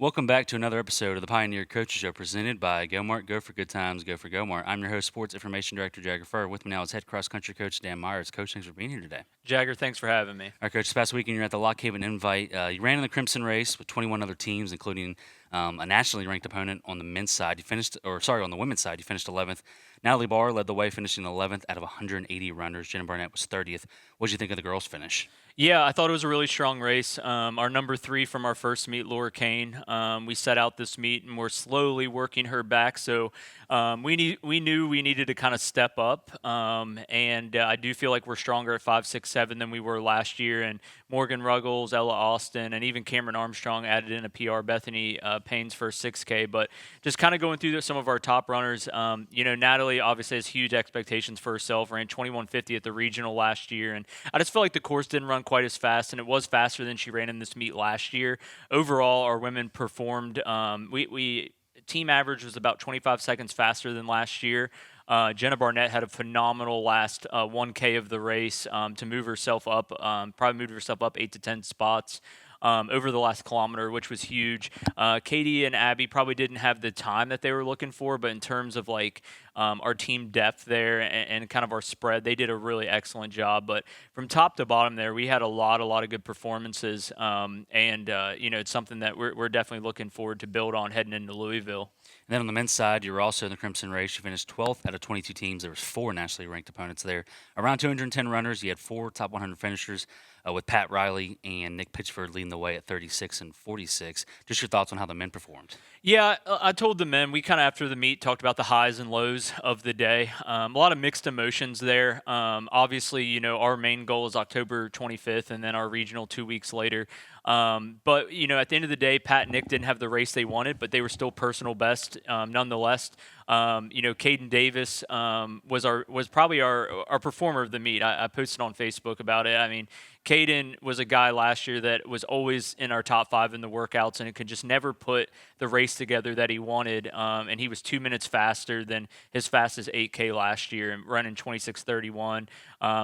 Welcome back to another episode of the Pioneer Coaches Show presented by GoMart. Go for good times, go for GoMart. I'm your host, Sports Information Director Jagger Furr. With me now is head cross country coach Dan Meyers. Coach, thanks for being here today. Jagger, thanks for having me. All right, Coach, this past weekend you're at the Lock Haven Invite. You ran in the Crimson race with 21 other teams, including a nationally ranked opponent on the men's side. On the women's side, you finished 11th. Natalie Barr led the way, finishing 11th out of 180 runners. Jenna Barnett was 30th. What did you think of the girls' finish? Yeah, I thought it was a really strong race. Our number 3 from our first meet, Laura Kane, we set out this meet and we're slowly working her back. So we knew we needed to kind of step up. And I do feel like we're stronger at 5, 6, 7 than we were last year. And Morgan Ruggles, Ella Austin, and even Cameron Armstrong added in a PR. Bethany Payne's first 6K. But just kind of going through some of our top runners, Natalie obviously has huge expectations for herself. Ran 21:50 at the regional last year. And I just felt like the course didn't run quite as fast, and it was faster than she ran in this meet last year. Overall, our women performed. We team average was about 25 seconds faster than last year. Jenna Barnett had a phenomenal last 1K of the race to move herself up, probably moved herself up 8 to 10 spots. Over the last kilometer, which was huge. Katie and Abby probably didn't have the time that they were looking for, but in terms of our team depth there and kind of our spread, they did a really excellent job. But from top to bottom there, we had a lot of good performances, it's something that we're definitely looking forward to build on heading into Louisville. And then on the men's side, you were also in the Crimson race. You finished 12th out of 22 teams. There was 4 nationally ranked opponents there. Around 210 runners. You had 4 top 100 finishers with Pat Riley and Nick Pitchford leading the way at 36 and 46. Just your thoughts on how the men performed. Yeah, I told the men, we kind of after the meet talked about the highs and lows of the day. A lot of mixed emotions there. Obviously, our main goal is October 25th and then our regional 2 weeks later. But at the end of the day, Pat and Nick didn't have the race they wanted, but they were still personal best nonetheless. Caden Davis was probably our performer of the meet. I posted on Facebook about it. I mean, Caden was a guy last year that was always in our top 5 in the workouts, and it could just never put the race together that he wanted. And he was 2 minutes faster than his fastest 8K last year, and running 26:31.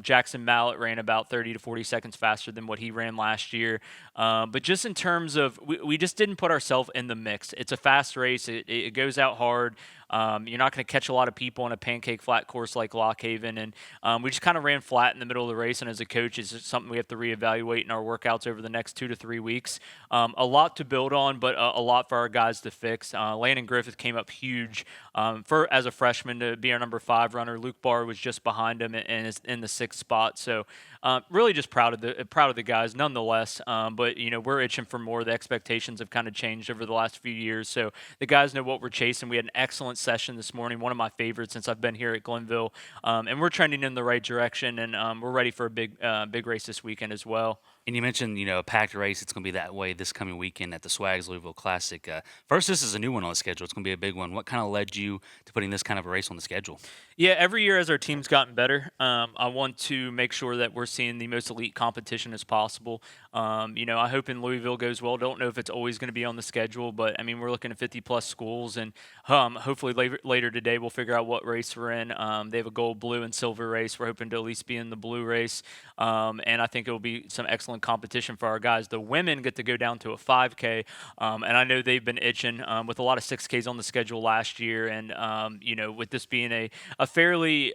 Jackson Mallett ran about 30 to 40 seconds faster than what he ran last year. But just in terms of, we just didn't put ourselves in the mix. It's a fast race. It goes out hard. You're not going to catch a lot of people on a pancake flat course like Lock Haven. And we just kind of ran flat in the middle of the race. And as a coach, it's just something we have to reevaluate in our workouts over the next 2 to 3 weeks. A lot to build on, but a lot for our guys to fix. Landon Griffith came up huge as a freshman to be our number 5 runner. Luke Barr was just behind him and is in the 6th spot. So really just proud of the guys nonetheless. But we're itching for more. The expectations have kind of changed over the last few years. So the guys know what we're chasing. We had an excellent session this morning, one of my favorites since I've been here at Glenville, and we're trending in the right direction, and we're ready for a big race this weekend as well. And you mentioned, a packed race. It's going to be that way this coming weekend at the Swags Louisville Classic. First, this is a new one on the schedule. It's going to be a big one. What kind of led you to putting this kind of a race on the schedule? Yeah, every year as our team's gotten better, I want to make sure that we're seeing the most elite competition as possible. I hope in Louisville goes well. Don't know if it's always going to be on the schedule, but I mean, we're looking at 50-plus schools, and hopefully later today we'll figure out what race we're in. They have a gold, blue, and silver race. We're hoping to at least be in the blue race, and I think it will be some excellent competition for our guys. The women get to go down to a 5K, and I know they've been itching with a lot of 6Ks on the schedule last year, and with this being a fairly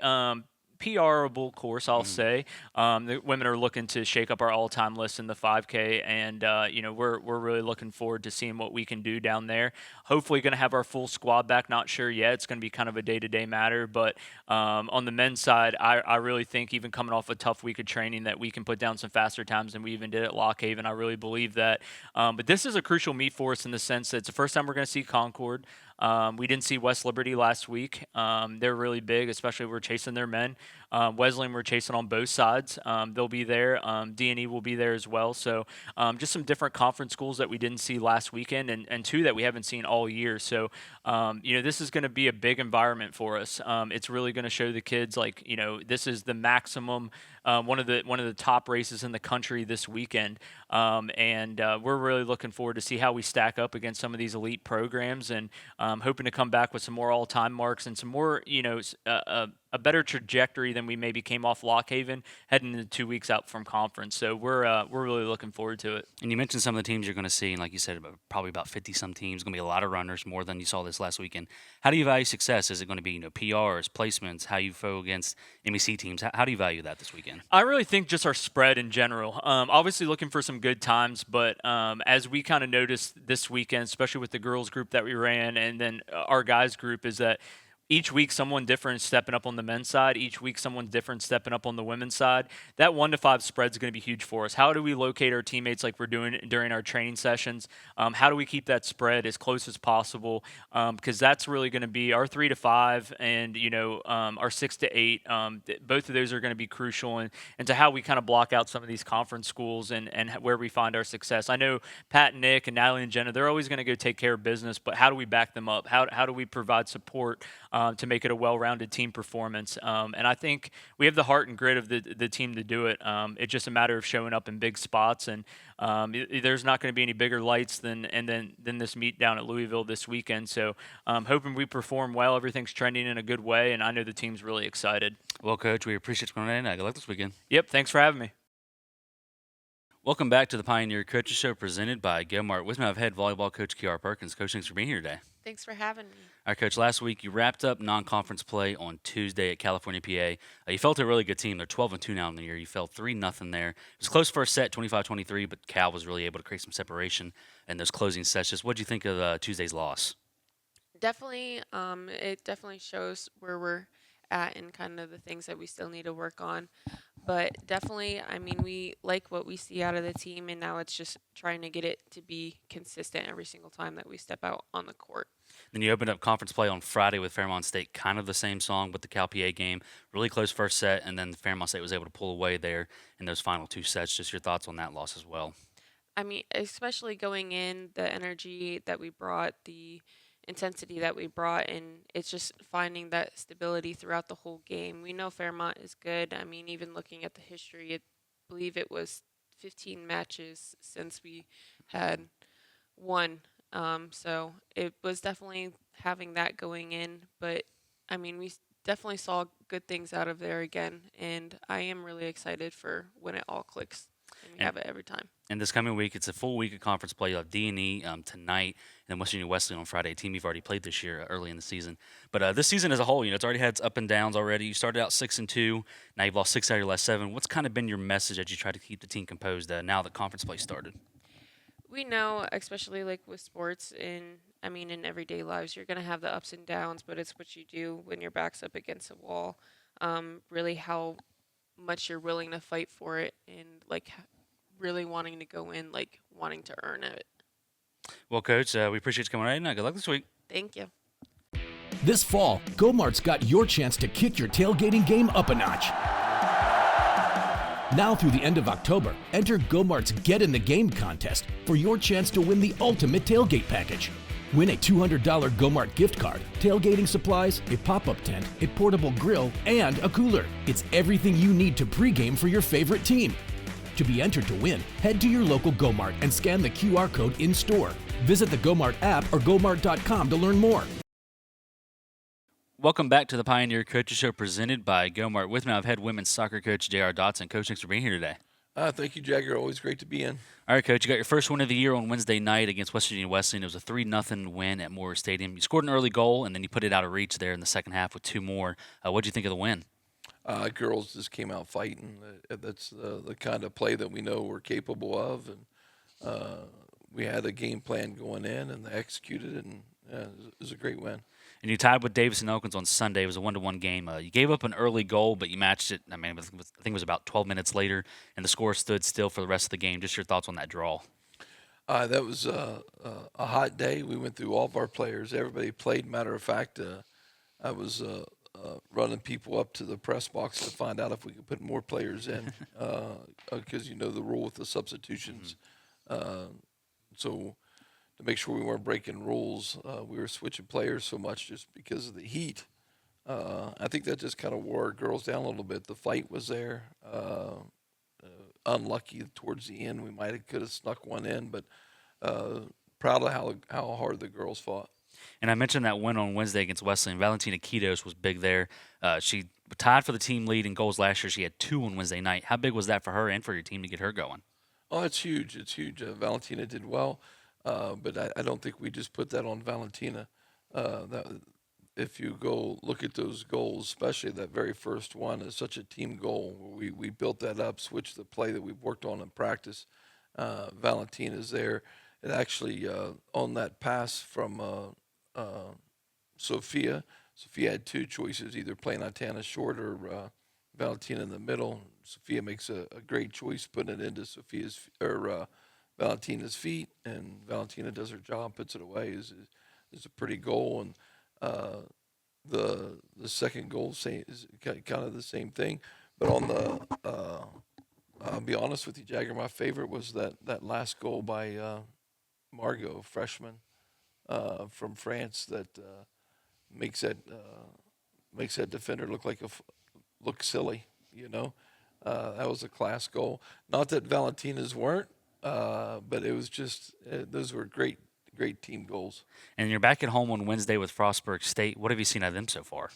PRable course, I'll say. The women are looking to shake up our all-time list in the 5K, and we're really looking forward to seeing what we can do down there. Hopefully, going to have our full squad back. Not sure yet. It's going to be kind of a day-to-day matter, but on the men's side, I really think even coming off a tough week of training that we can put down some faster times than we even did at Lock Haven. I really believe that. But this is a crucial meet for us in the sense that it's the first time we're going to see Concord. We didn't see West Liberty last week. They're really big, especially if we're chasing their men. Wesleyan we're chasing on both sides. They'll be there. D&E will be there as well. So just some different conference schools that we didn't see last weekend, and 2 that we haven't seen all year. So this is going to be a big environment for us. It's really going to show the kids this is the maximum, one of the top races in the country this weekend. We're really looking forward to see how we stack up against some of these elite programs, and hoping to come back with some more all-time marks and some more, a a better trajectory than we maybe came off Lock Haven heading into 2 weeks out from conference. So we're really looking forward to it. And you mentioned some of the teams you're going to see, and like you said, probably about 50 some teams. Going to be a lot of runners, more than you saw this last weekend. How do you value success? Is it going to be PRs, placements, how you go against MEC teams? How do you value that this weekend? I really think just our spread in general. Obviously, looking for some good times, but as we kind of noticed this weekend, especially with the girls group that we ran, and then our guys group, is that each week someone different is stepping up on the men's side. Each week someone different stepping up on the women's side. That 1 to 5 spread is going to be huge for us. How do we locate our teammates like we're doing during our training sessions? How do we keep that spread as close as possible? Because that's really going to be our 3 to 5 and our 6 to 8. Both of those are going to be crucial, and to how we kind of block out some of these conference schools and where we find our success. I know Pat, Nick, and Natalie and Jenna, they're always going to go take care of business, but how do we back them up? How do we provide support to make it a well-rounded team performance? And I think we have the heart and grit of the team to do it. It's just a matter of showing up in big spots, and there's not going to be any bigger lights than this meet down at Louisville this weekend. So hoping we perform well. Everything's trending in a good way, and I know the team's really excited. Well, Coach, we appreciate you coming in. Good luck this weekend. Yep, thanks for having me. Welcome back to the Pioneer Coaches Show presented by GoMart. With me, I've head volleyball coach Kiara Perkins. Coach, thanks for being here today. Thanks for having me. All right, Coach, last week you wrapped up non-conference play on Tuesday at California, PA. You felt a really good team. They're 12-2 now in the year. You fell 3-0 there. It was close first set, 25-23, but Cal was really able to create some separation in those closing sets. Just what did you think of Tuesday's loss? Definitely, it definitely shows where we're at and kind of the things that we still need to work on. But definitely, I mean, we like what we see out of the team, and now it's just trying to get it to be consistent every single time that we step out on the court. Then you opened up conference play on Friday with Fairmont State, kind of the same song, but the Cal PA game, really close first set, and then Fairmont State was able to pull away there in those final 2 sets. Just your thoughts on that loss as well. I mean, especially going in, the energy that we brought, the intensity that we brought, and it's just finding that stability throughout the whole game. We know Fairmont is good. I mean, even looking at the history, I believe it was 15 matches since we had won. So it was definitely having that going in, but I mean, we definitely saw good things out of there again, and I am really excited for when it all clicks. And we have it every time. And this coming week, it's a full week of conference play. You'll have D&E tonight, and then West Virginia Wesleyan on Friday, a team you've already played this year early in the season. But this season as a whole, it's already had its up and downs already. You started out 6-2. Now you've lost 6 out of your last 7. What's kind of been your message as you try to keep the team composed now that conference play started? We know, especially like with sports, in everyday lives, you're going to have the ups and downs, but it's what you do when your back's up against a wall. Really how much you're willing to fight for it, and like really wanting to go in, like wanting to earn it. Well, Coach, we appreciate you coming in. Good luck this week. Thank you. This fall, GoMart's got your chance to kick your tailgating game up a notch. Now through the end of October, enter GoMart's Get in the Game contest for your chance to win the ultimate tailgate package. Win a $200 GoMart gift card, tailgating supplies, a pop-up tent, a portable grill, and a cooler. It's everything you need to pregame for your favorite team. To be entered to win, head to your local GoMart and scan the QR code in-store. Visit the GoMart app or GoMart.com to learn more. Welcome back to the Pioneer Coaches Show presented by GoMart. With me, I've head women's soccer coach J.R. Dodson. Coach, thanks for being here today. Thank you, Jagger. Always great to be in. All right, Coach, you got your first win of the year on Wednesday night against West Virginia Wesleyan. It was a 3-0 win at Moore Stadium. You scored an early goal, and then you put it out of reach there in the second half with 2 more. What did you think of the win? Girls just came out fighting. That's the kind of play that we know we're capable of, and we had a game plan going in, and they executed it, and it was a great win. And you tied with Davis and Elkins on Sunday. It was a 1-1 game. You gave up an early goal, but you matched it. I think it was about 12 minutes later, and the score stood still for the rest of the game. Just your thoughts on that draw? That was a hot day. We went through all of our players. Everybody played. Matter of fact, I was running people up to the press box to find out if we could put more players in, because the rule with the substitutions. So to make sure we weren't breaking rules, we were switching players so much just because of the heat. I think that just kind of wore our girls down a little bit. The fight was there. Unlucky towards the end. We could have snuck one in, but proud of how hard the girls fought. And I mentioned that win on Wednesday against Wesleyan. Valentina Kitos was big there. She tied for the team lead in goals last year. She had 2 on Wednesday night. How big was that for her and for your team to get her going? Oh, it's huge. It's huge. Valentina did well, but I don't think we just put that on Valentina. That if you go look at those goals, especially that very first one, is such a team goal. We built that up, switched the play that we've worked on in practice. Valentina's there. It actually on that pass from Sophia. Sophia had 2 choices, either playing Itana short or Valentina in the middle. Sophia makes a great choice, putting it into Valentina's feet, and Valentina does her job, puts it away. Is a pretty goal, and the second goal is kind of the same thing. But on the I'll be honest with you, Jagger, my favorite was that last goal by Margot, freshman from France, that makes that defender look silly. That was a class goal. Not that Valentina's weren't, but it was just those were great team goals. And you're back at home on Wednesday with Frostburg State. What have you seen out of them so far?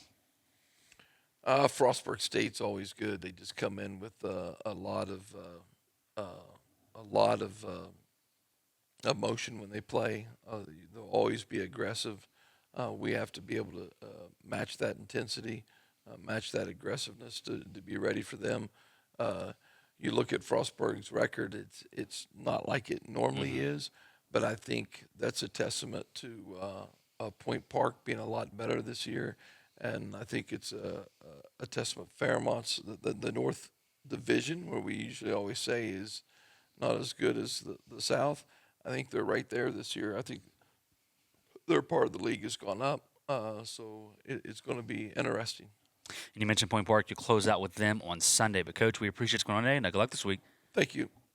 Frostburg State's always good. They just come in with a lot of emotion when they play. They'll always be aggressive. We have to be able to match that intensity, match that aggressiveness to be ready for them. You look at Frostburg's record; it's not like it normally is, but I think that's a testament to Point Park being a lot better this year, and I think it's a testament to Fairmont's the North Division, where we usually always say is not as good as the South. I think they're right there this year. I think their part of the league has gone up, so it's going to be interesting. And you mentioned Point Park. You close out with them on Sunday. But, Coach, we appreciate what's going on today, and good luck this week. Thank you.